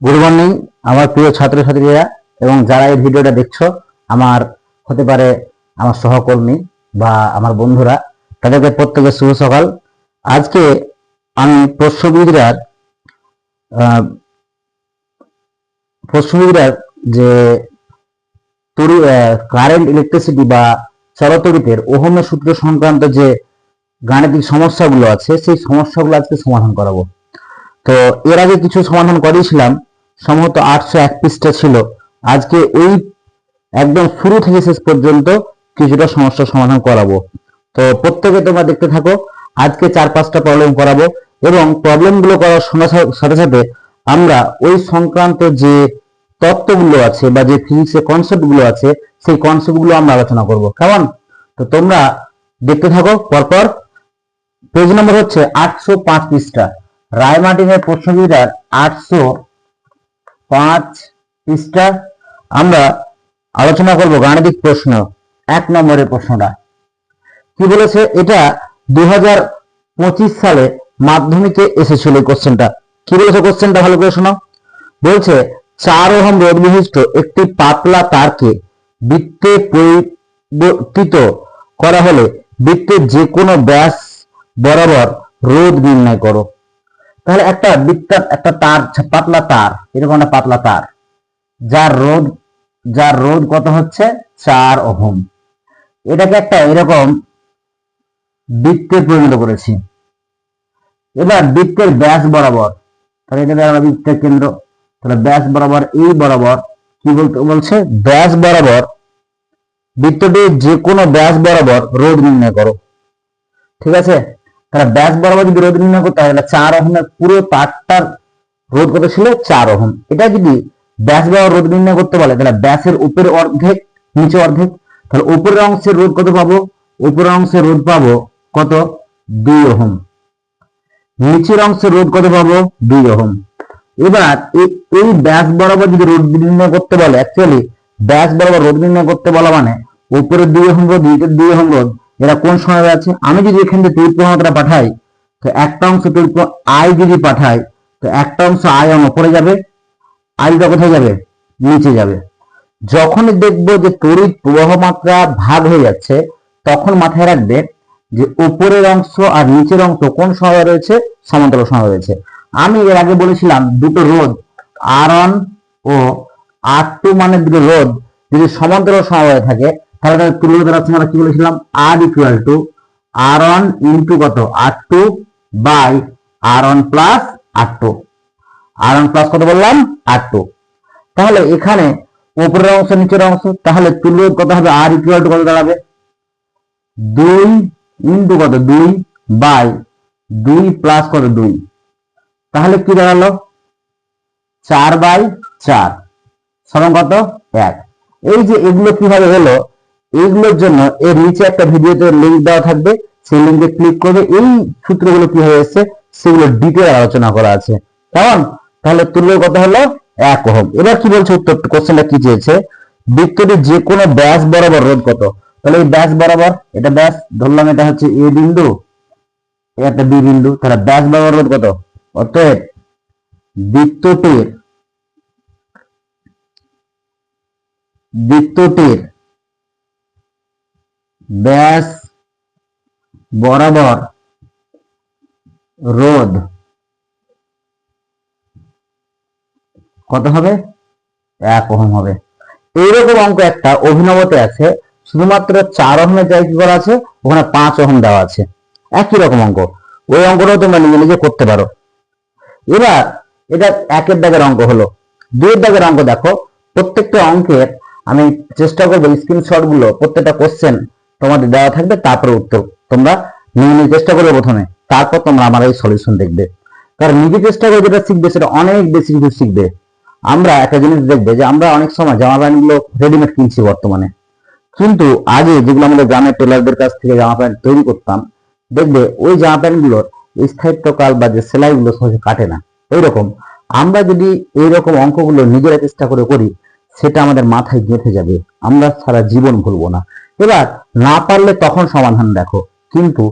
Good morning আমার প্রিয় ছাত্রছাত্রীরা এবং যারা এই ভিডিওটা দেখছো, আমার হতে পারে আমার সহকর্মী বা আমার বন্ধুরা, তাদেরকে প্রত্যেকের শুভ সকাল। আজকে আমি প্রশ্নবিদ্যার যে কারেন্ট ইলেকট্রিসিটি বা চলতড়িতের ওহমের সূত্র সংক্রান্ত যে গাণিতিক সমস্যাগুলো আছে সেই সমস্যাগুলো আজকে সমাধান করাবো। তো এর আগে কিছু সমাধান করিয়েছিলাম, সম্ভবত 801 পৃষ্ঠা ছিল। আজকে এই একদম শুরু থেকে শেষ পর্যন্ত কিছুটা সমস্যা সমাধান করাবো। তো প্রত্যেকে তোমরা দেখতে থাকো। আজকে 4-5টা প্রবলেম করাবো এবং প্রবলেমগুলো করার সাথে সাথে আমরা ওই সংক্রান্ত যে তত্ত্বগুলো আছে বা যে ফিজিক্সের কনসেপ্টগুলো আছে সেই কনসেপ্টগুলো আমরা আলোচনা করব। কেমন? তো তোমরা দেখতে থাকো পরপর। পেজ নম্বর হচ্ছে 805 পৃষ্ঠা, রায়মার্টিনের প্রশ্নবিদ্যার 805 পৃষ্ঠা। আমরা আলোচনা করব গাণিতিক প্রশ্ন। 1 নম্বরের প্রশ্নটা কি বলেছে, এটা 2025 সালে মাধ্যমিকে এসেছিল। এই কোশ্চেনটা কি বলেছে, কোশ্চেনটা ভালো করে শোনো। বলছে 4 ওহম রোধ বিশিষ্ট একটি পাতলা তারকে বৃত্তে পরিবর্তিত করা হলে বৃত্তের যে কোনো ব্যাস বরাবর রোধ নির্ণয় করো। তাহলে একটা বৃত্তার একটা তার, পাতলা তার, এরকম একটা পাতলা তার যার রোধ কত হচ্ছে 4 ওহম। এটাকে একটা এরকম বৃত্তে পরিণত করেছি। এবার বৃত্তের ব্যাস বরাবর, তাহলে এটা আমরা বৃত্তের কেন্দ্র, তাহলে ব্যাস বরাবর এই বরাবর কি বলছে, ব্যাস বরাবর বৃত্তটির যে কোনো ব্যাস বরাবর রোধ নির্ণয় করো। ঠিক আছে, তাহলে ব্যাস বরাবর যদি রোধ নির্ণয় করতে হয় তাহলে 4 ওহমের পুরো তারটার রোধ কত ছিল 4 ওহম। এটা যদি ব্যাস বরাবর রোধ নির্ণয় করতে বলে তাহলে ব্যাসের উপরে অর্ধেক নিচে অর্ধেক, তাহলে উপরের অংশের রোধ কত পাবো, উপরের অংশের রোধ পাবো কত 2 ওহম, নিচের অংশের রোধ কত পাবো 2 ওহম। এবার এই ব্যাস বরাবর যদি রোধ নির্ণয় করতে বলে, অ্যাকচুয়ালি ব্যাস বরাবর রোধ নির্ণয় করতে বলা মানে উপরের 2 ওহম রোধ নিচের 2 ওহম রোধ এরা কোন সময় আছে। আমি যদি এখান থেকে তড়িৎ প্রবাহটা পাঠাই তো একটা অংশ তড়িৎ আই যদি পাঠাই তো একটা অংশ আই উপরে যাবে, আইটা কোথায় যাবে, নিচে যাবে। যখনই দেখবো যে তড়িৎ প্রবাহ মাত্রা ভাগ হয়ে যাচ্ছে তখন মাথায় রাখবে যে উপরের অংশ আর নিচের অংশ কোন সময় রয়েছে, সমান্তরাল সময় রয়েছে। আমি এর আগে বলেছিলাম দুটো রোধ R1 ও R2 মানে দুটো রোধ যদি সমান্তরাল সময় থাকে তাহলে তুলনা করার সময় কি বলেছিলাম, R equal to R1 into কত R2 by R1 plus R2। R1 plus কত বললাম R2। তাহলে এখানে উপরের অংশ নিচের অংশ, তাহলে তুল্য কত হবে, R ইকুয়াল টু কত দাঁড়াবে 2 ইন্টু কত 2 বাই 2 প্লাস কত 2, তাহলে কি দাঁড়ালো 4 বাই 4 সমান কত 1। এই যে এগুলো কিভাবে হলো, এইগুলোর জন্য এর নিচে একটা ভিডিওতে লিংক দেওয়া থাকবে, সেই লিংকে ক্লিক করবে। এই সূত্রগুলো কিভাবে এসেছে সেগুলো ডিটেইল আলোচনা করা আছে। কেমন? তাহলে তুল্য কত হলো 1 ওহম। এবার কি বলছে উত্তর, কোশ্চেনটা কি চেয়েছে, বৃত্তটির যে কোনো ব্যাস বরাবর রোধ কত। তাহলে এই ব্যাস বরাবর, এটা ব্যাস ধরলাম, এটা হচ্ছে এ বিন্দু, এটা বি বিন্দু, তাহলে ব্যাস বরাবর রোধ কত, অতএব বৃত্তটির ব্যাস বরাবর রোধ কত হবে 1 ওহম হবে। এইরকম অঙ্ক একটা অভিনবতে আছে, শুধুমাত্র 4 ওহমের জায়গায় কি করা আছে, ওখানে 5 ওহম দেওয়া আছে। একই রকম অঙ্ক, ওই অঙ্কটাও তোমরা নিজে নিজে করতে পারো। এবার এটা 1 দাগের অঙ্ক হলো। 2 দাগের অঙ্ক দেখো, প্রত্যেকটা অঙ্কের আমি চেষ্টা করবো স্ক্রিনশট গুলো, প্রত্যেকটা কোশ্চেন তোমাদের দেওয়া থাকবে, তারপরে উত্তর তোমরা নিজে চেষ্টা করবে প্রথমে, তারপর তোমরা আমার এই সলিউশন দেখবে। কারণ নিজে চেষ্টা করে যেটা শিখবে সেটা অনেক বেশি কিছু শিখবে। আমরা একটা জিনিস দেখবে যে আমরা অনেক সময় জামা প্যান্ট গুলো রেডিমেড কিনছি বর্তমানে, কিন্তু আগে যেগুলো আমাদের গ্রামের টেলারদের কাছ থেকে জামা প্যান্ট তৈরি করতাম, দেখবে ওই জামা প্যান্ট গুলোর স্থায়িত্বকাল বা যে সেলাই গুলো সহজে কাটে না। এইরকম আমরা যদি এইরকম অঙ্কগুলো নিজেরা চেষ্টা করে করি সেটা আমাদের মাথায় গেঁথে যাবে, আমরা সারা জীবন ভুলবো না। এবার না পারলে তখন সমাধান দেখো, কিন্তু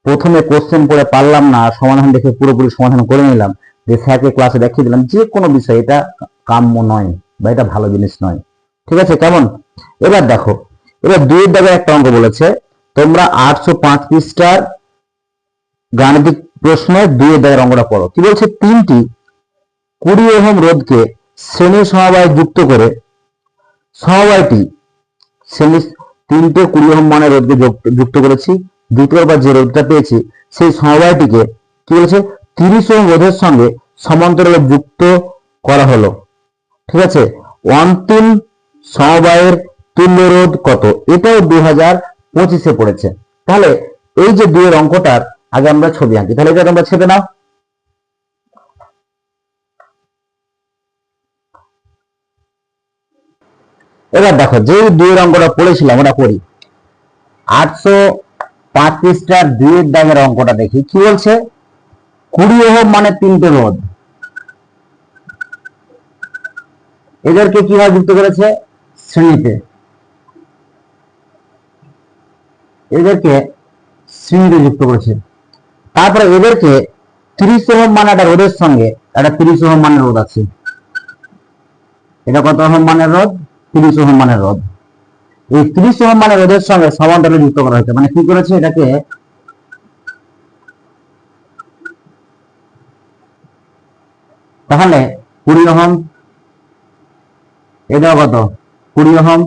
প্রথমে কোশ্চেন পড়ে পারলাম না, সমাধান দেখে পুরোপুরি সমাধান করে নিলাম, যে স্যারকে ক্লাসে দেখিয়ে দিলাম, যে কোনো বিষয় এটা কাম্য নয় বা এটা ভালো জিনিস নয়। ঠিক আছে, কেমন? এবার দেখো, এবার 2 দাগের একটা অঙ্ক বলেছে, তোমরা 805 পৃষ্ঠার গাণিতিক প্রশ্ন 2 দাগের অঙ্কটা পড়ো। কি বলছে? 3টি 20 ওহম রোধকে শ্রেণী সমবায়ে যুক্ত করে সমবায়টি শ্রেণী 3টে 20 ওহম মানের রোধকে যুক্ত করেছি, দ্বিতীয়বার যে রোধটা পেয়েছি সেই সমবায়টিকে কি বলেছে 30 ওহম রোধের সঙ্গে সমান্তরালে যুক্ত করা হলো। ঠিক আছে, অন্তিম সমবায়ের তুল্য রোধ কত? এটাও 2025-এ পড়েছে। তাহলে এই যে 2 এর অঙ্কটার আগে আমরা ছবি আঁকি, তাহলে এটা তোমরা ছেপে নাও। এবার দেখো, যে 2 এর অঙ্কটা পড়েছিলাম ওটা করি। 805 পৃষ্ঠার 2 এর দাগের অঙ্কটা দেখি। কি বলছে? 20 ওহম মানে 3টে রোধ, এদেরকে কিভাবে যুক্ত করেছে? শ্রেণীতে। এদেরকে শ্রেণীতে যুক্ত করেছে। তারপরে এদেরকে 30 ওহম মানে একটা রোধের সঙ্গে একটা 30 ওহম মানের রোধ আছে। এটা কত ওহম মানের রোধ? 30 ওহম মানের রোধ। এই 30 ওহম মানের রোধের সঙ্গে সমান্তরালে যুক্ত করা হয়েছে। মানে কি করেছে? এটাকে তাহলে 20 ওহম, এটাও কত 20 ওহম,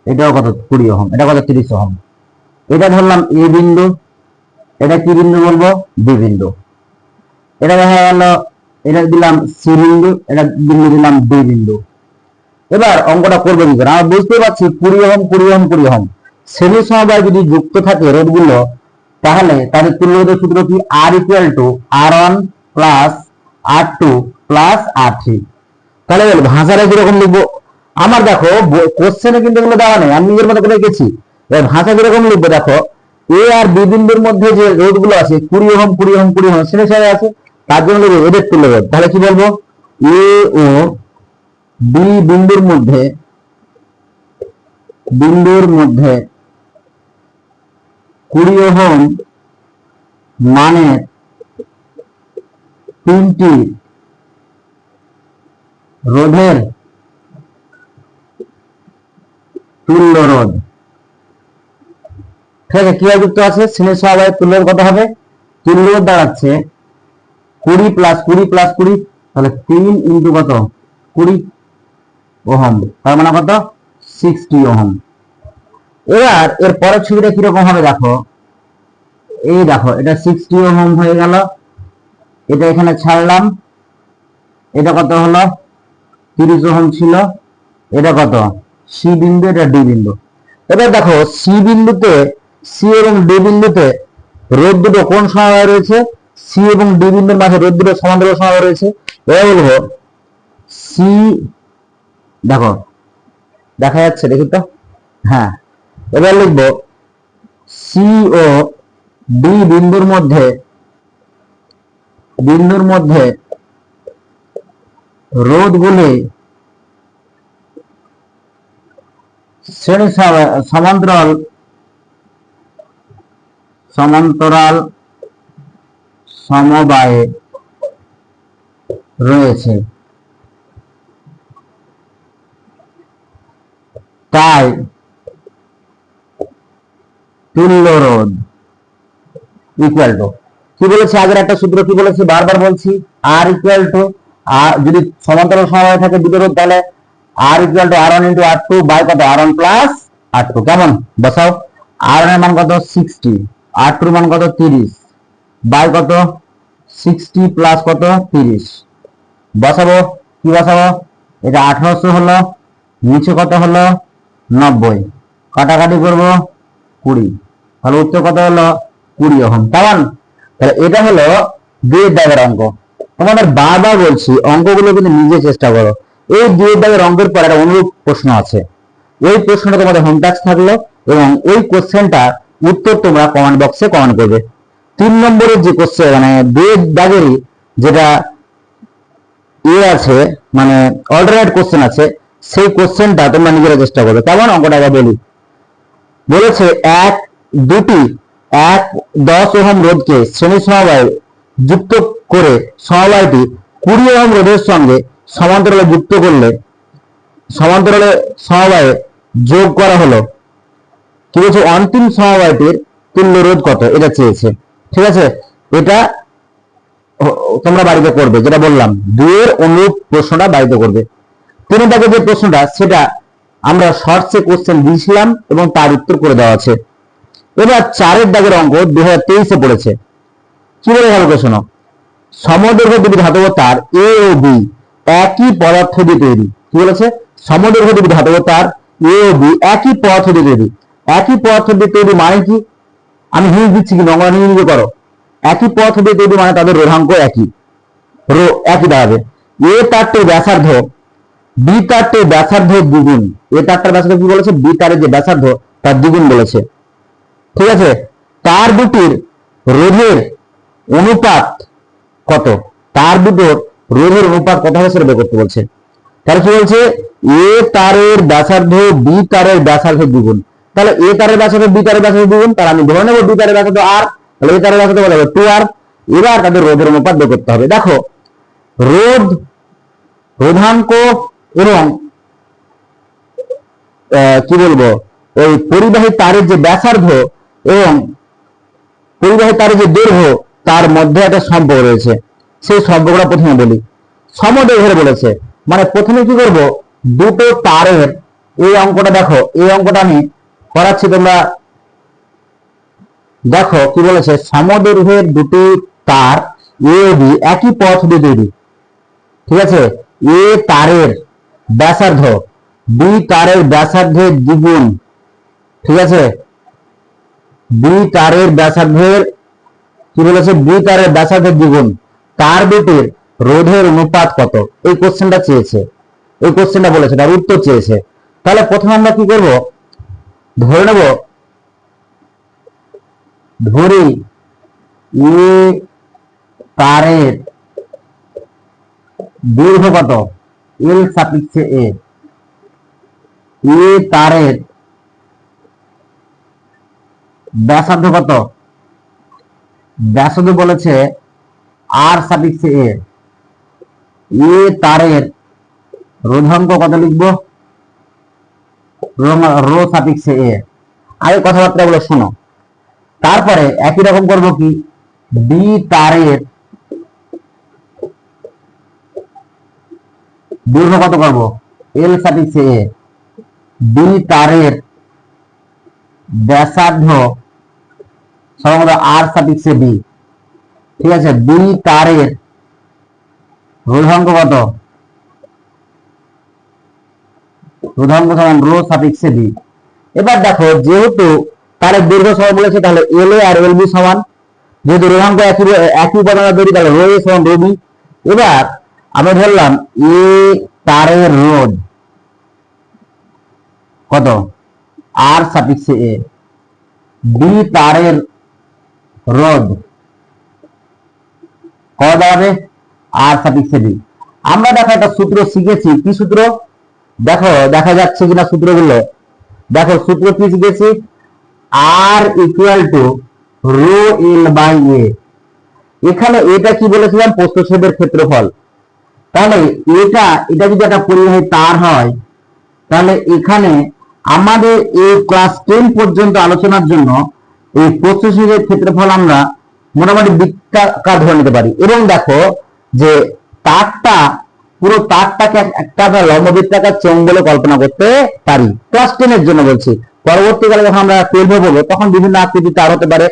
এটাও কত 20 ওহম, এটা কত 30 ওহম। এটা ধরলাম এ বিন্দু, এটা কি বিন্দু বলবো? বি বিন্দু। এটা দেখা গেল, এটা দিলাম সি বিন্দু, এটা বিন্দু দিলাম ডি বিন্দু। এবার অঙ্কটা করবো কি করে? আমরা বুঝতে পারছি 20 ওহম 20 ওহম 20 ওহম শ্রেণী সমবায় যদি যুক্ত থাকে রোধগুলো, তাহলে তাদের তুল্য রোধের সূত্র কি? R equal to R1 plus R2 plus R3। তাহলে ভাষাটা কিরকম লিখবো? আমার দেখো কোশ্চেনে কিন্তু এগুলো দেওয়া নেই, আমি নিজের মতো করে লিখেছি। এবার ভাষা কিরকম লিখবো? দেখো, এ আর বি বিন্দুর মধ্যে যে রোধগুলো আছে 20 ওহম 20 ওহম 20 ওহম শ্রেণী সমবায় আছে, তার জন্য লিখবো এদের তুল্য রোধ। তাহলে কি বলবো? এ ও বি বিন্দুর মধ্যে 20 ওহম মানে 3টি রোধের তুল্য রোধ। ঠিক আছে, কিভাবে যুক্ত আছে? শ্রেণী সমবায়ের তুল্য রোধ কত হবে? তুল্য রোধ দাঁড়াচ্ছে 20 প্লাস 20 প্লাস 20, তাহলে 3 ইন্টু কত 20 ওহম, তার মানে কত 60 ওহম। এবার এর পরের ছবিটা কিরকম হবে দেখো, এই দেখো এটা 60 ওহম হয়ে গেল, এটা এখানে ছাড়লাম, এটা কত হলো 30 ওহম ছিল, এটা কত সি বিন্দু, এটা ডি বিন্দু। এবার দেখো সি বিন্দুতে, সি এবং ডি বিন্দুতে রোধ দুটো কোন সমবায় রয়েছে? সি এবং ডি বিন্দুর মাঝে রোধ দুটো সমান্তরাল সমবায় রয়েছে। এবার বলবো সি, দেখো দেখা যাচ্ছে, দেখি তো, হ্যাঁ। এবার লিখবো সি ও ডি বিন্দুর মধ্যে রোধগুলি শ্রেণী সমান্তরাল সমবায়ে রয়েছে, তাই তুল্য রোধ ইকুয়াল টু কি বলেছে? আগের একটা সূত্র কি বলেছি, বারবার বলছি, আর ইকুয়াল টু, যদি সমান্তরাল সমবায় থাকে দুটো রোধ, তাহলে R equal to R1 into R2 by কত R1 প্লাস R2। কেমন? বসাও। R1 এর মান কত 60, R2 এর মান কত 30, বাই কত 60 প্লাস কত 30। বসাবো, কি বসাবো? এটা 1800 হলো, নিচে কত হলো 90, কাটাকাটি করবো 20, তাহলে উত্তর কত হলো 20 ওহম। কেমন? তাহলে এটা হলো 2 এর দাগের অঙ্ক। তোমাদের বারবার বলছি অঙ্কগুলো কিন্তু নিজে চেষ্টা করো। এই 2 এর দাগের অঙ্কের পর একটা অনুরূপ প্রশ্ন আছে, ওই প্রশ্নটা তোমাদের হোম টাস্ক থাকলো এবং ওই কোশ্চেনটা উত্তর তোমরা কমেন্ট বক্সে কমেন্ট করবে। 3 নম্বরের যে কোশ্চেন, মানে 2 এর দাগেরই যেটা আছে, মানে অল্টারনেট কোশ্চেন আছে, সেই কোশ্চেনটা তোমরা নিজেরা চেষ্টা করবে। কেমন? অঙ্কটা আগে বলি। বলেছে দুটি 10 ওহম রোধকে শ্রেণী সমবায়ে যুক্ত করে সমবায়টি 20 ওহম রোধের সঙ্গে সমান্তরালে যুক্ত করলে সমান্তরালে সমবায়ে যোগ করা হলো কি বলছে, অন্তিম সমবায়টির তুল্য রোধ কত, এটা চেয়েছে। ঠিক আছে, এটা তোমরা বাড়িতে করবে, যেটা বললাম 2 এর অনুরূপ প্রশ্নটা বাড়িতে করবে। 3 দাগে যে প্রশ্নটা সেটা আমরা শর্টসে কোশ্চেন দিয়েছিলাম এবং তার উত্তর করে দেওয়া আছে। এবার 4 দাগের অঙ্ক 2023-এ পড়েছে। কি বলে ভালো করে শোনো, সমদৈর্ঘ্য দুটি ধাতব তার এ ও বি একই পদার্থ দিয়ে তৈরি। কি বলেছে, সমদৈর্ঘ্য দুটি ধাতব তার এ ও বি একই পদার্থ দিয়ে তৈরি। একই পদার্থ দিয়ে তৈরি মানে কি, আমি হিন্ট দিচ্ছি কিন্তু অঙ্কটা নিজে করো। একই পদার্থ দিয়ে তৈরি মানে তাদের রোধাঙ্ক একই, রো একই দাঁড়াবে। এ তারটির ব্যাসার্ধ বি তারটির ব্যাসার্ধের দ্বিগুণ। এ তারটার ব্যাসার্ধ কি বলেছে, বি তারের যে ব্যাসার্ধ তার দ্বিগুণ বলেছে। ঠিক আছে, তার দুটির রোধের অনুপাত কত, তার দুটোর রোধের অনুপাত কত হবে সেটা বের করতে বলছে। তাহলে কি বলছে, এ তারের ব্যাসার্ধ বি তারের ব্যাসার্ধের দ্বিগুণ। তাহলে এ তারের ব্যাসার্ধ বি তারের ব্যাসার্ধ দ্বিগুণ, তাহলে আমি ধরে নেব বি তারের ব্যাসার্ধ আর, তাহলে এ তারের ব্যাসার্ধ বলা হবে 2r। এবার তাদের রোধের অনুপাত বের করতে হবে। দেখো রোধ, রোধাঙ্ক এবং কি বলবো ওই পরিবাহী তারের যে ব্যাসার্ধ এবং পরিবাহী তারের যে দৈর্ঘ্য তার মধ্যে একটা সম্পর্ক রয়েছে। সেই সম্পর্কটা প্রথমে বলি। সমদৈর্ঘ্যের বলেছে মানে প্রথমে কি করব, দুটো তারের এই অঙ্কটা দেখো, এই অঙ্কটা আমি করাচ্ছি, তোমরা দেখো কি বলেছে, সমদৈর্ঘ্যের দুটি তার এ বি একই পথ দিয়ে তৈরি। ঠিক আছে, এ তারের ব্যাসার্ধ বি তারের ব্যাসার্ধের দ্বিগুণ। ঠিক আছে, বি তারের ব্যাসার্ধের কি বলেছে, বি তারের ব্যাসার্ধের দ্বিগুণ, তার দুটির রোধের অনুপাত কত, এই কোশ্চেনটা চেয়েছে, এই কোশ্চেনটা বলেছে, তার উত্তর চেয়েছে। তাহলে প্রথমে আমরা কি করব, ধরে নেব, ধরি এ তারের দৈর্ঘ্য কত, এল সাপেক্ষে এ, এ তারের ব্যাসার্ধ কত, ব্যাসার্ধ বলেছে আর সাপেক্ষে এ, এ তারের রোধাঙ্ক কত লিখবো, রো সাপেক্ষে এ। আগে কথাবার্তা বলে শোনো, তারপরে একই রকম করব কি, বি তারের দৈর্ঘ্য কত করব, এল সাপেক্ষে এ, বি তারের ব্যাসার্ধ সমান আর সাপেক্ষে বি। ঠিক আছে, বি তারের রোধাঙ্ক কত, রোধাঙ্ক সমান রো সাপেক্ষে বি। এবার দেখো যেহেতু তারের দৈর্ঘ্য সমান বলেছে তাহলে এল এ আর এল বি সমান, যেহেতু রোধাঙ্ক একই উপাদান তৈরি তাহলে রো এ সমান রো বি। এবার আমরা ধরলাম এ তারের রোধ কত, আর সাপেক্ষে এ, বি তারের রোধ কত দাঁড়াবে, আর সাপেক্ষে বি। আমরা দেখো একটা সূত্র শিখেছি, কি সূত্র দেখো, দেখা যাচ্ছে কিনা সূত্রগুলো দেখো, সূত্র কি শিখেছি, R equal to rho L by A. এখানে এটা কি বলেছিলাম, প্রস্থচ্ছেদের ক্ষেত্রফল। তাহলে এটা যদি একটা পরিবাহী তার হয়, তাহলে এখানে আমাদের এই ক্লাস 10 পর্যন্ত আলোচনার জন্য এই প্রস্থচ্ছেদের ক্ষেত্রফল আমরা মোটামুটি বৃত্তাকার ধরে নিতে পারি। এবং দেখো যে তারটা, পুরো তারটাকে একটা লম্ববৃত্তাকার চোঙ বলে কল্পনা করতে পারি, ক্লাস 10 এর জন্য বলছি। পরবর্তীকালে যখন আমরা 12 বলবো তখন বিভিন্ন আকৃতির তার হতে পারে,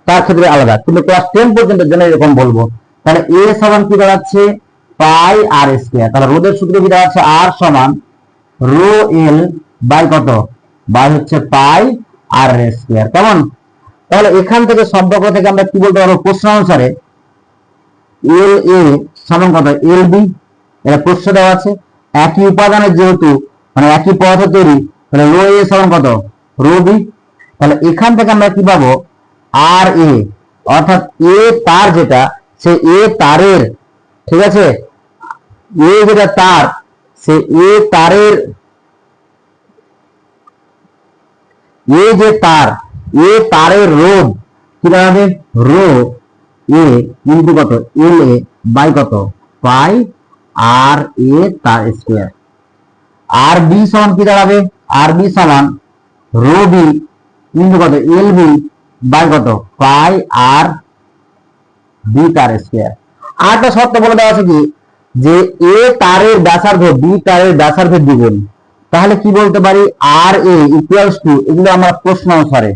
তার ক্ষেত্রে আলাদা, কিন্তু ক্লাস 10 পর্যন্ত জন্য এরকম বলবো। তাহলে এ সমান কি দাঁড়াচ্ছে, পাই আর স্কয়ার। তাহলে রোধের সূত্র কি দাঁড়াচ্ছে, আর সমান রো এল বাই কত, বাই হচ্ছে পাই আর স্কয়ার। কেমন, তাহলে এখান থেকে সম্পর্ক থেকে আমরা কি বলতে পারবো, প্রশ্ন অনুসারে এল এ সমান কত, এল বি। এটা প্রশ্ন দেওয়া আছে, একই উপাদানের যেহেতু মানে একই পদার্থ তৈরি, তাহলে রো এ সমান কত, রো বি। তাহলে এখান থেকে আমরা কি পাবো, আর এ, অর্থাৎ এ তার যেটা, সে এ তারের, ঠিক আছে, এ যেটা তার, সে এ তারের, এ যে তার, এ তারের রোধ কি দাঁড়াবে, রো এ ইন্টু কত, এল এ বাই কত পাই আর এ তার স্কোয়ার। আর বি সমান কি দাঁড়াবে? আর বি সমান রো বি ইন্টু কত এল বি বাই কত পাই আর বি তার স্কোয়ার। আরটা শর্ত বলে দেওয়া আছে কি যে এ তারের ব্যাসার্ধ বি তারের ব্যাসার্ধের দ্বিগুণ। তাহলে কি বলতে পারি? আর এ ইকুয়ালস টু, এগুলো আমরা প্রশ্নানুসারে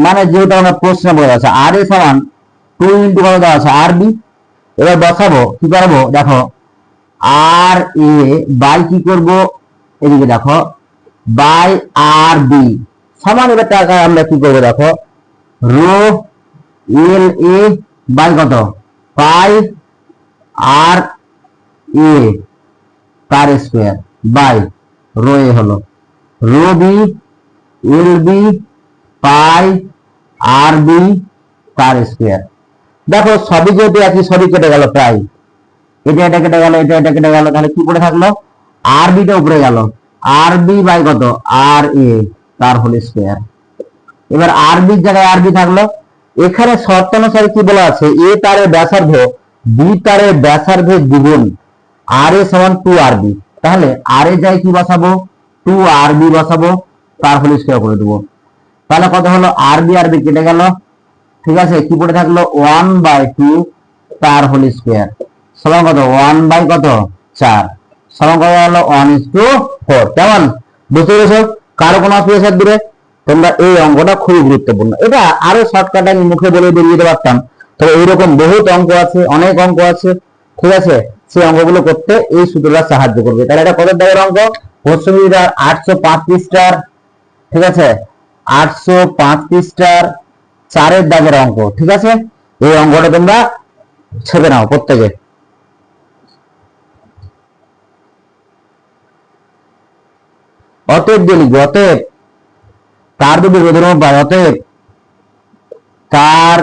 মানে যেহেতু আমরা প্রশ্ন বলে আছে আর এ সমান 2 ইন্টু কত দেওয়া আছে আর বি। এবার বসাবো কি করবো দেখো, আর এ বাই কি করব এদিকে দেখো বাই আর বি সমান, এবার টাকা আমরা কি করবো দেখো রো এল এ বাই কত পাই আর এ তার স্কোয়ার বাই রো এ হলো রো বি এল বি পাই আর বি তার স্কোয়ার। দেখো সবই যেহেতু একই, সবই কেটে গেল প্রায়, এটা কেটে গেল, এটা কেটে গেল, তাহলে কি পড়ে থাকলো আর বিটা উপরে গেল আর বি বাই কত আর এ তার হোল স্কোয়ার। এবার আর বির জায়গায় আর বি থাকলো। এখানে শর্ত অনুসারে কি বলা আছে? এ তারের ব্যাসার্ধ বি তারের ব্যাসার্ধের দ্বিগুণ, আর এ সমান 2 আর বি। তাহলে আর এর জায়গায় কি বসাবো 2 আর বি বসাবো, তার হোল স্কোয়ার করে দেবো। তাহলে কত হলো আর বি কেটে গেল, ঠিক আছে, কি পড়ে থাকলো 1/2 তার হোল স্কোয়ার সমান কত 1 বাই কত 4 সমান কত হলো 1:4। কেমন বুঝতে পেরেছো? কারো কোনো অসুবিধা দূরে? তোমরা এই অঙ্কটা খুবই গুরুত্বপূর্ণ। এটা আরো শর্টকাট আমি মুখে বলে বেরিয়ে দিতে পারতাম, তবে এইরকম বহুত অঙ্ক আছে, অনেক অঙ্ক আছে, ঠিক আছে, সেই অঙ্কগুলো করতে এই সূত্রটা সাহায্য করবে। তাহলে এটা কত দাগের অঙ্ক? প্রশ্ন 805 পৃষ্ঠার, ঠিক আছে, 805 পৃষ্ঠার 4 দাগের অঙ্ক, ঠিক আছে। এই অঙ্কটা তোমরা ছেপে নাও প্রত্যেকে। অতএব দিয়ে লিখবো, অতএব তার দুটি রোধের অনুপাত, অতএব তার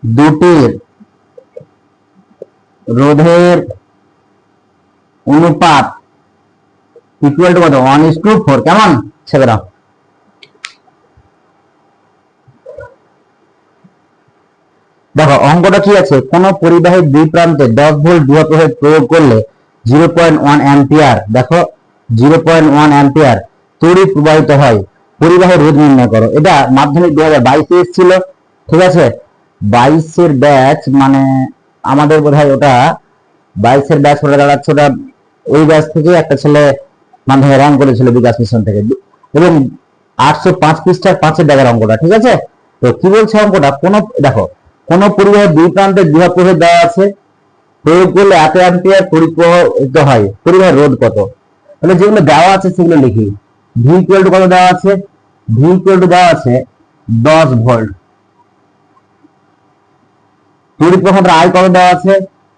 দুটির রোধের অনুপাত ইকুয়াল টু কত 1:4। কেমন ছেপে নাও। দেখো অঙ্কটা কি আছে, কোন পরিবাহীর দুই প্রান্তে 10 ভোল্ট বিভব প্রয়োগ করলে 0.1 অ্যাম্পিয়ার, দেখো 0.1 অ্যাম্পিয়ার তড়িৎ প্রবাহিত হয়, পরিবাহীর রোধ নির্ণয় করো। এটা মাধ্যমিক 2022 এসেছিল, ঠিক আছে। 22 এর ব্যাচ মানে আমাদের বোধহয় ওটা 22 এর ব্যাচ ওটা দাঁড়াচ্ছে, ওটা ওই ব্যাচ থেকে একটা ছেলে মাধ্যমিক র্যাঙ্ক করেছিল বিকাশ মিশন থেকে, এবং 805 পৃষ্ঠার 5 দাগের অঙ্কটা, ঠিক আছে। তো কি বলছে অঙ্কটা, দেখো কোন পরিবাহের দুই প্রান্তে বিভব প্রভেদ দেওয়া আছে, প্রয়োগ করলে 1 অ্যাম্পিয়ার তড়িৎ প্রবাহিত হয়, পরিবাহের রোধ কত। তাহলে যেগুলো দেওয়া আছে সেগুলো লিখি। ভি ইকুয়াল টু কত দেওয়া আছে? ভি ইকুয়াল টু দেওয়া আছে 10 ভোল্ট। তড়িৎ প্রবাহ আই কত দেওয়া আছে?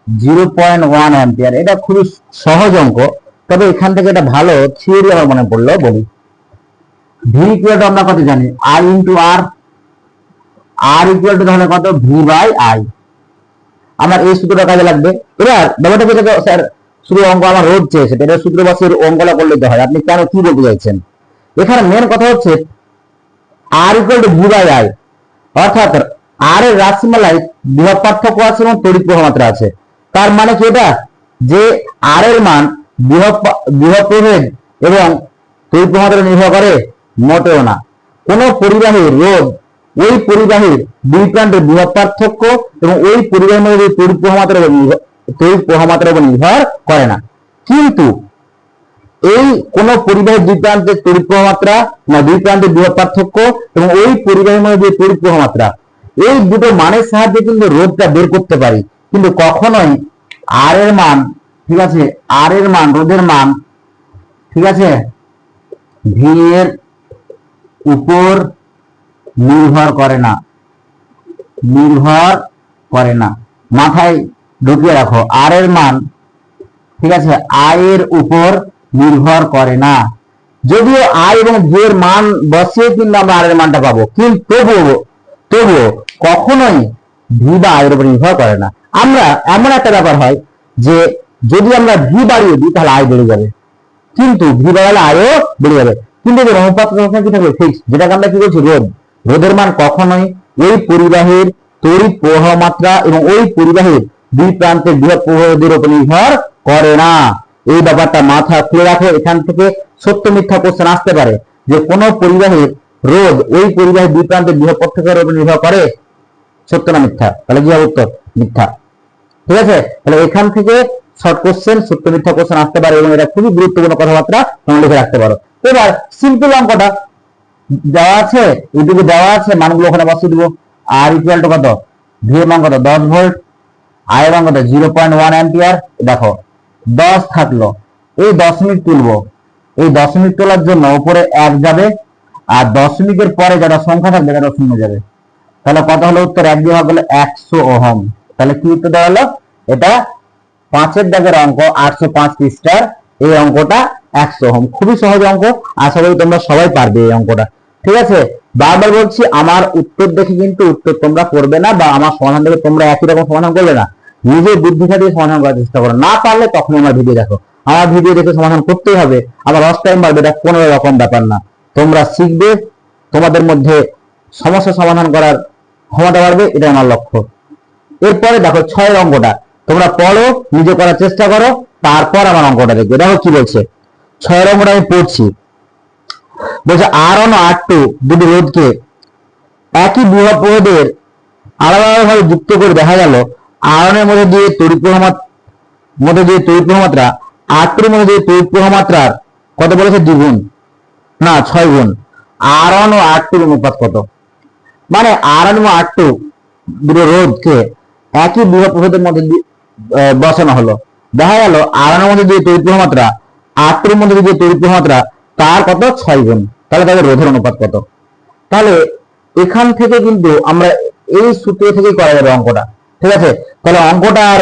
0.1 অ্যাম্পিয়ার। এটা খুবই সহজ অঙ্ক, তবে এখান থেকে এটা ভালো থিওরি আমার মনে পড়লো বলি। ভি ইকুয়াল টু আমরা কত জানি? I into R. R equal to তাহলে কত? V by I. আমার এই সূত্রটা কাজে লাগবে। এবার ব্যাপারটা বোঝা, স্যার শুধু অঙ্ক আমার রোধ চেয়েছে, এটা সূত্র বাসের অঙ্কটা করলে তো হয়, আপনি কেন কি বলতে চাইছেন? এখানে মেন কথা হচ্ছে R equal to V by I, অর্থাৎ আর এর রাশিমালায় বিভব পার্থক্য আছে এবং তড়িৎ প্রবাহ মাত্রা আছে। তার মানে কি এটা যে আর এর মান বিভব প্রভেদ এবং তড়িৎ প্রবাহ মাত্রা নির্ভর করে? মোটেও না। কোন পরিবাহীর রোধ ওই পরিবাহীর দুই প্রান্তের বিভব পার্থক্য এবং ওই পরিবাহীর মধ্যে তড়িৎ প্রবাহ মাত্রার উপর নির্ভর করে না। কিন্তু এই কোন পরিবাহীর দুই প্রান্তের তড়িৎ প্রবাহ মাত্রা না দুই প্রান্তের বিভব পার্থক্য এবং ওই পরিবাহীর মধ্যে তড়িৎ প্রবাহ মাত্রা, এই দুটো মানের সাহায্যে কিন্তু রোধটা বের করতে পারি, কিন্তু কখনোই আর এর মান, ঠিক আছে, আর এর মান, রোধের মান, ঠিক আছে, ভি এর উপর নির্ভর করে না, নির্ভর করে না। মাথায় ঢুকিয়ে রাখো, আর এর মান, ঠিক আছে, আই এর উপর নির্ভর করে না। যদিও আই এবং ভি এর মান বসিয়ে কিন্তু আমরা আর এর মানটা পাবো, কিন্তু তবুও কখনোই ভি বা আই এর উপর নির্ভর করে না। আমরা এমন একটা ব্যাপার হয় যে যদি আমরা ভি বাড়িয়ে দিই তাহলে আই বেড়ে যাবে, কিন্তু ভি বাড়ালে আইও বেড়ে যাবে, কিন্তু এর অনুপাত কি থাকবে? ফিক্স, যেটাকে আমরা কি বলছি রোধ। রোধের মান কখনোই ওই পরিবাহের তড়িৎ প্রবাহ মাত্রা এবং ওই পরিবাহের দুই প্রান্তের বিভব প্রবাহের উপর নির্ভর করে না। এই ব্যাপারটা মাথা খুলে রাখো, এখান থেকে সত্য মিথ্যা কোশ্চেন আসতে পারে যে কোন পরিবাহের রোধ ওই পরিবাহের দুই প্রান্তের বিভব পার্থক্যের উপর নির্ভর করে, সত্য না মিথ্যা? তাহলে কি হবে উত্তর? মিথ্যা। ঠিক আছে, তাহলে এখান থেকে শর্ট কোশ্চেন সত্য মিথ্যা কোশ্চেন আসতে পারে এবং এটা খুবই গুরুত্বপূর্ণ কথাবার্তা তোমরা লিখে রাখতে পারো। এবার সিম্পল অঙ্কটা দেওয়া আছে, ইউটিউবে দেওয়া আছে, মানগুলো ওখানে বসিয়ে দিব। আর ইকুয়াল টু কত? ভি এর মান কত? 10 ভোল্ট, আই এর মান কত? 0.1 অ্যাম্পিয়ার। দেখো 10 থাকলো, এই দশমিক তুলবো, এই দশমিক তোলার জন্য উপরে 1 যাবে আর দশমিকের পরে যারা সংখ্যা থাকবে তারা শূন্য যাবে। তাহলে কত হলো উত্তর? 1 দিয়ে ভাগ করলে 100 ওহম। তাহলে কি উত্তর দেওয়া হলো? এটা 5 এর দাগের অঙ্ক, 805 পৃষ্ঠার এই অঙ্কটা 100 ওহম। খুবই সহজ অঙ্ক, আশা করি তোমরা সবাই পারবে এই অঙ্কটা। ঠিক আছে, বারবার বলছি আমার উত্তর দেখে কিন্তু উত্তর তোমরা করবে না, বা আমার সমাধান দেখে তোমরা একই রকম সমাধান করবে না, নিজের বুদ্ধি খাটিয়ে সমাধান করার চেষ্টা করো। না পারলে তখন আমার ভিডিও দেখো, আমার ভিডিও দেখে সমাধান করতেই হবে। আবার লস টাইম বাড়বে, এটা কোনো রকম ব্যাপার না। তোমরা শিখবে, তোমাদের মধ্যে সমস্যা সমাধান করার ক্ষমতা বাড়বে, এটা আমার লক্ষ্য। এরপরে দেখো 6 অঙ্কটা তোমরা পড়ো, নিজে করার চেষ্টা করো, তারপর আমার অঙ্কটা দেখবে। দেখো কি বলছে, 6 অঙ্কটা আমি পড়ছি। বলছে R1 ও R2 দুটি রোধকে একই বিভব প্রভেদের আলাদাভাবে যুক্ত করে দেখা গেল R1 এর মধ্যে দিয়ে তড়িৎ প্রবাহ মাত্রা R2 এর মধ্যে দিয়ে তড়িৎ প্রবাহ মাত্রার কত বলেছে? 2 গুণ, না 6 গুণ। R1 ও R2 এর অনুপাত কত? মানে R1 এবং R2 দুটো রোধকে একই বিভব প্রভেদের মধ্যে বসানো হলো, দেখা গেল R1 এর মধ্যে দিয়ে তড়িৎ প্রবাহ মাত্রা R2 এর মধ্যে দিয়ে তড়িৎ প্রবাহ মাত্রা তার কত? 6 গুণ। তাহলে তাদের রোধের অনুপাত কত? তাহলে এখান থেকে কিন্তু আমরা এই সূত্র থেকেই করা যাবে অঙ্কটা। ঠিক আছে, তাহলে অঙ্কটা আর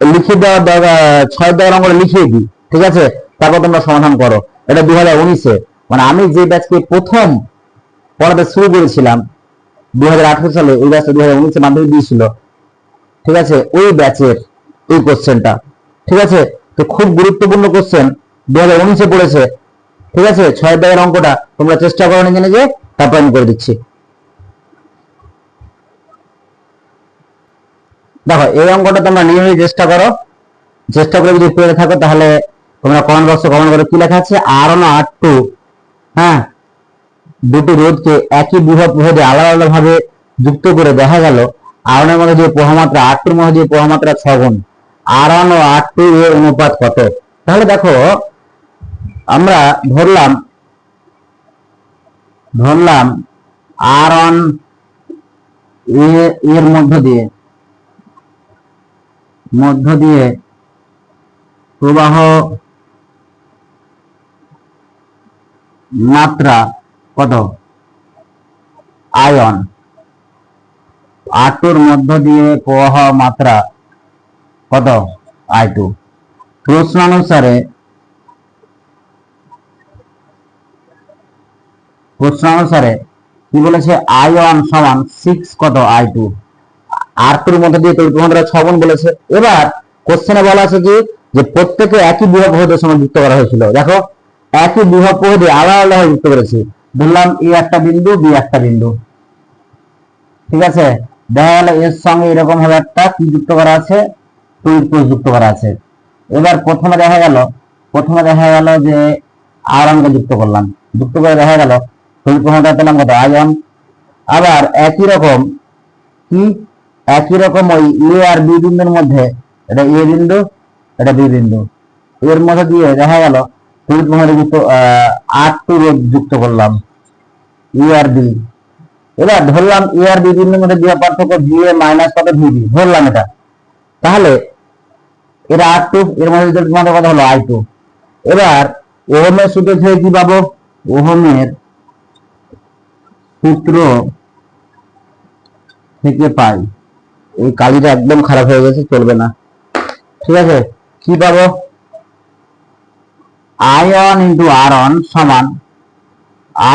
লিখে দেওয়ার দরকার, 6 দেওয়ার অঙ্কটা লিখিয়ে দিই। ঠিক আছে, তারপর তোমরা সমাধান করো। এটা 2019-এ, মানে আমি যে ব্যাচকে প্রথম পড়াতে শুরু করেছিলাম 2018 সালে, এই ব্যাচটা 2019-এ মাধ্যমিক দিয়েছিল। ঠিক আছে, ওই ব্যাচের এই কোশ্চেনটা। ঠিক আছে, তো খুব গুরুত্বপূর্ণ কোশ্চেন, 2019-এ পড়েছে। ঠিক আছে, 6 দাগের অঙ্কটা তোমরা চেষ্টা করো নিজে নিজে, তারপর আমি করে দিচ্ছি। দেখো এই অঙ্কটা তোমরা নিজে চেষ্টা করো, চেষ্টা করে যদি পেরে থাকো তাহলে তোমরা কমেন্ট বক্সে কমেন্ট করো কি লেখা আছে। R1 ও R2, হ্যাঁ, দুটি রোধকে একই বিভব প্রভেদে আলাদা আলাদা ভাবে যুক্ত করে দেখা গেল R1 এর মধ্যে যে প্রবাহ মাত্রা R2 এর মধ্যে যে প্রবাহ মাত্রা 6 গুণ। R1 ও R2 এর অনুপাত কত? তাহলে দেখো আমরা ধরলাম R1 এর মধ্য দিয়ে প্রবাহ মাত্রা কত? আয়ন। R2 এর মধ্য দিয়ে প্রবাহ মাত্রা কত? I2। প্রশ্নানুসারে কি বলেছে? I1 সমান 6 কত? I2। R2 এর মধ্যে দিয়ে তড়িৎ প্রবাহ 6 গুণ বলেছে। এবার কোশ্চেনে বলা আছে কি যে প্রত্যেকে একই বিভব প্রভেদের সঙ্গে যুক্ত করা হয়েছিল। দেখো একই বিভব প্রভেদে আলাদা আলাদা যুক্ত করেছি। ধরলাম এ একটা বিন্দু, বি একটা বিন্দু। ঠিক আছে, দেখা গেল এর সঙ্গে এরকম ভাবে একটা কি যুক্ত করা আছে? তড়িৎ প্রবাহ যুক্ত করা আছে। এবার প্রথমে দেখা গেল যে R1 কে যুক্ত করলাম, যুক্ত করে দেখা গেল তড়িৎ প্রবাহটা পেলাম কত? I1। আবার একই রকম ওই এ আর বি বিন্দুর মধ্যে, এটা এ বিন্দু, এটা বি বিন্দু, এর মধ্যে দিয়ে দেখা গেল তড়িৎ প্রবাহ যুক্ত R2 যুক্ত করলাম, ই আর বি। এবার ধরলাম এ আর বি বিন্দুর মধ্যে বিভব পার্থক্য VA মাইনাস কত? VB ধরলাম এটা। তাহলে এটা R2, এর মধ্যে তড়িৎ প্রবাহ কত হলো? I2। এবার ওহমের সূত্র থেকে কি পাবো? ওহমের সূত্র থেকে পাই, এই কালিটা একদম খারাপ হয়ে গেছে, চলবে না। ঠিক আছে, কি পাবো? I1 ইন্টু R1 সমান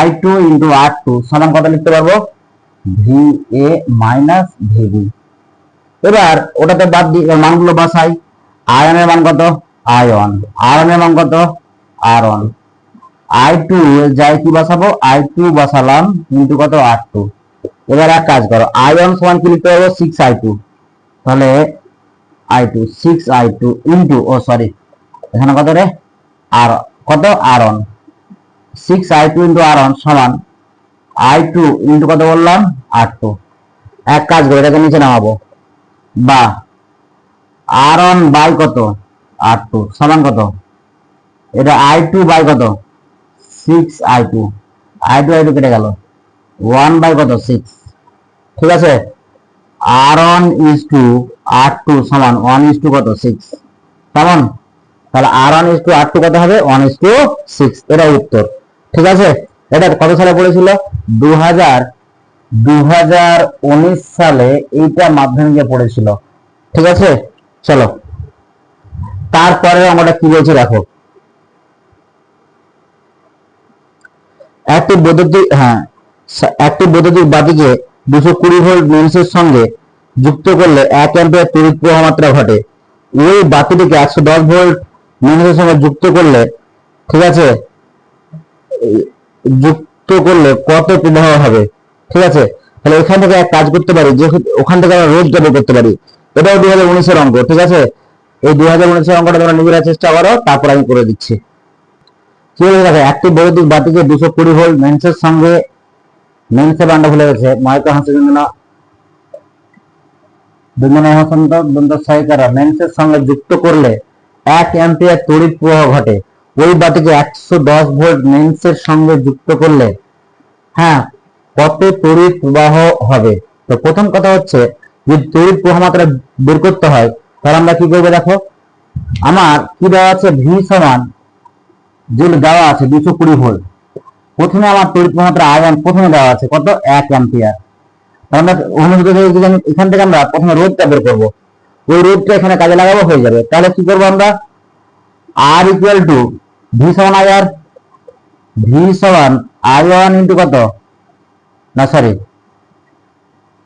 I2 ইন্টু R2 সমান কত লিখতে পারবো? VA minus VB। এবার ওটাতে বাদ দিয়ে মানগুলো বসাই। I1 এর মান কত? I1। R1 এর মান কত? R1। I2 যাই কি বসাবো? I2 বসালাম ইন্টু কত? R2। এবার এক কাজ করো, i1 সমান কি লিখতে পারবো 6i2, তাহলে i2 6i2 ইনটু, ও সরি এখানে কত রে, আর কত r1, 6i2 ইনটু r1 সমান i2 ইনটু কত বললাম r2। এক কাজ করে এটাকে নিচে নামাবো, বা r1 বাই কত r2 সমান কত, এটা i2 বাই কত 6i2, i2 কেটে গেল, 1 বাই কত 6, ঠিক আছে। r1 ইজ টু r2 সমান 1 ইজ টু কত 6, কেমন, তাহলে r1 ইজ টু r2 কত হবে 1 ইজ টু 6, এটা উত্তর। ঠিক আছে, এটা কত সালে পড়েছিল 2019 সালে এইটা মাধ্যমিকে পড়েছিল। ঠিক আছে, চলো তারপরে আমরা কি বলছি দেখো, একটি বৈদ্যুতিক বাতিকে 220 ভোল্ট মেইনসের সঙ্গে যুক্ত করলে 1 অ্যাম্পিয়ার তড়িৎ প্রবাহ মাত্রা ঘটে। ওই বাতিটিকে 110 ভোল্ট মেইনসের সঙ্গে যুক্ত করলে, ঠিক আছে, যুক্ত করলে কত প্রবাহ হবে। ঠিক আছে, তাহলে এখান থেকে এক কাজ করতে পারি, যে ওখান থেকে আমরা রোধটা বের করতে পারি। এটাও 2019 এর অঙ্ক। ঠিক আছে, এই 2019 এর অঙ্কটা তোমরা নিজেরা চেষ্টা করো, তারপর আমি করে দিচ্ছি। কি বলে দেখো, একটি বৈদ্যুতিক বাতিকে 220 ভোল্ট মেইনসের সঙ্গে, মেইনসের বান্ডা ভুলে গেছে, মাইক্রো হাসের জন্য মেইনসের সঙ্গে যুক্ত করলে 1 অ্যাম্পিয়ার তড়িৎ প্রবাহ ঘটে। ওই বাতিকে 110 ভোল্ট মেইনসের সঙ্গে যুক্ত করলে, হ্যাঁ, কত তড়িৎ প্রবাহ হবে। তো প্রথম কথা হচ্ছে, যদি তড়িৎ প্রবাহ মাত্রা বের করতে হয়, তাহলে আমরা কি করবো দেখো, আমার কি দেওয়া আছে, ভি সমান যেগুলো দেওয়া আছে 220 ভোল্ট, প্রথমে আমার তড়িৎ প্রবাহ মাত্রা I1 প্রথমে দেওয়া আছে কত 1 অ্যাম্পিয়ার। আমরা এখান থেকে আমরা প্রথমে রোধটা বের করবো, ওই রোধটা এখানে কাজে লাগাবো, হয়ে যাবে। তাহলে কি করবো আমরা, R ইকুয়াল টু ভি সমান IR, ভি সমান I1 ইন্টু কত, না সরি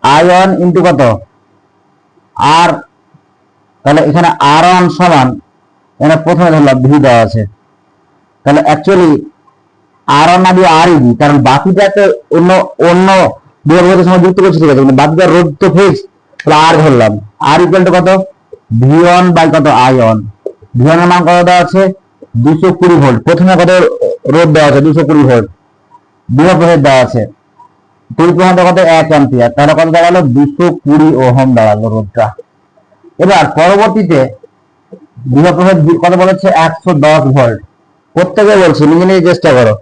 I1 ইন্টু কত আর, তাহলে এখানে R1 সমান, এখানে প্রথমে ধরলাম ভি দেওয়া আছে, তাহলে অ্যাকচুয়ালি R1 না দিয়ে R দিই, কারণ বাকিটাকে অন্য অন্য বিভাগের সঙ্গে যুক্ত করছি। ঠিক আছে, কিন্তু বাকিটার রোধ তো ফিক্স, তাহলে R ধরলাম। R ইকুয়াল টু কত, V1 বাই কত I1, V1 এর মান কত দেওয়া আছে 220 ভোল্ট, প্রথমে কত রোধ দেওয়া আছে 220 ভোল্ট, বিভব প্রভেদ দেওয়া আছে, তড়িৎ প্রবাহ কত 1 অ্যাম্পিয়ার, তাহলে কত দাঁড়ালো 220 ওহম দাঁড়ালো রোধটা। এবার পরবর্তীতে বিভব প্রভেদ কত বলেছে 110 ভোল্ট, প্রত্যেকে বলছি নিজে নিজে চেষ্টা করো।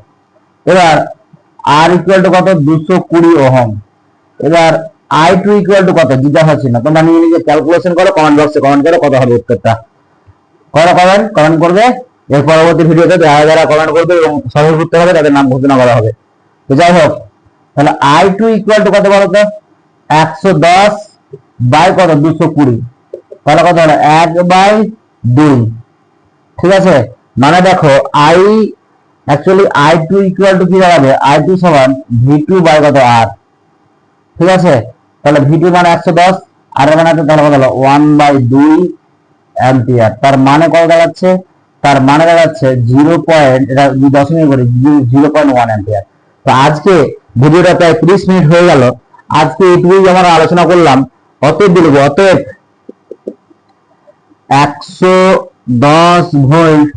এবার R ইকুয়াল টু কত 220 ওহম। এবার I2 ইকুয়াল টু কত জিজ্ঞাসা হচ্ছে না, তোমরা নিজে নিজে ক্যালকুলেশন করো, কমেন্ট বক্সে কমেন্ট করো কত হবে উত্তরটা, কমেন্ট করবে। এর পরবর্তী ভিডিওতে যারা কমেন্ট করবে এবং সহজ উত্তর হবে তাদের নাম ঘোষণা করা হবে। তো যাই হোক, তাহলে I2 ইকুয়াল টু কত বলতো 110 বাই কত 220, তাহলে কত হলো 1/2। ঠিক আছে, মানে দেখো অ্যাকচুয়ালি I2 ইকুয়াল টু কি দাঁড়াবে, I2 সমান V2 বাই কত R। ঠিক আছে, তাহলে V2 মানে 110, আর এর মানে তাহলে কত হলো 1/2 অ্যাম্পিয়ার। তার মানে কত দাঁড়াচ্ছে, তার মানে দাঁড়াচ্ছে 0. এটা দশমিক করে 0.1 অ্যাম্পিয়ার। তো আজকে ভিডিওটা প্রায় 30 মিনিট হয়ে গেল, আজকে এইটুকুই আমরা আলোচনা করলাম। অতএব বলবো, অতএব 110 ভোল্ট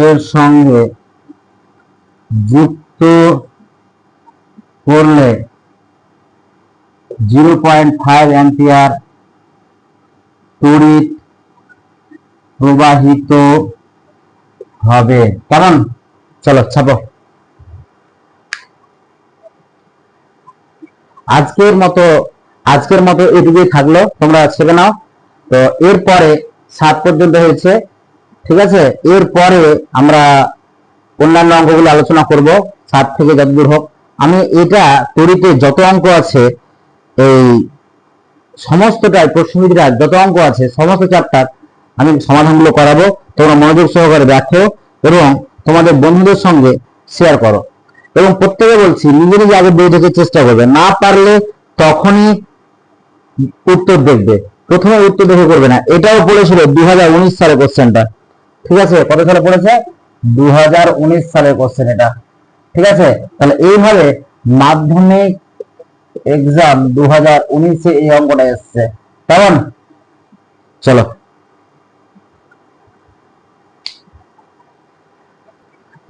এর সঙ্গে যুক্ত করলে 0.5 অ্যাম্পিয়ার তড়িৎ প্রবাহিত হবে। কেমন, চলো ছাপো। আজকের মতো এটুকুই থাকলো, তোমরা ছেড়ে নাও। তো এরপরে 7 পর্যন্ত হয়েছে। ঠিক আছে, এরপরে আমরা অন্যান্য অঙ্কগুলো আলোচনা করব 7 থেকে যতদূর হোক। আমি এটা তড়িতে যত অঙ্ক আছে, এই সমস্তটাই প্রশ্নবিধিরা যত অঙ্ক আছে সমস্ত চ্যাপ্টার আমি সমাধানগুলো করাবো। তোমরা মনোযোগ সহকারে দেখো এবং তোমাদের বন্ধুদের সঙ্গে শেয়ার করো। এবং প্রত্যেকে বলছি নিজে নিজে আগে বই দেখে চেষ্টা করবে, না পারলে তখনই উত্তর দেখবে, প্রথমে উত্তর দেখে করবে না। এটাও পড়েছিল 2019 সালে কোশ্চেনটা, ঠিক আছে, কত সালে পড়েছে? 2019 সালের কোশ্চেন এটা। ঠিক আছে, তাহলে এইভাবে মাধ্যমিক এক্সাম 2019-এ এই অঙ্কটা এসছে। কেমন? চলো,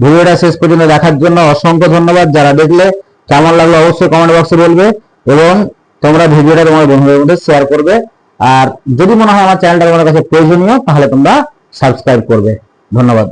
ভিডিওটা শেষ পর্যন্ত দেখার জন্য অসংখ্য ধন্যবাদ। যারা দেখলে কেমন লাগলো অবশ্যই কমেন্ট বক্সে বলবে, এবং তোমরা ভিডিওটা তোমার বন্ধুদের মধ্যে শেয়ার করবে। আর যদি মনে হয় আমার চ্যানেলটা তোমার কাছে প্রয়োজনীয়, তাহলে তোমরা সাবস্ক্রাইব করবে। ধন্যবাদ।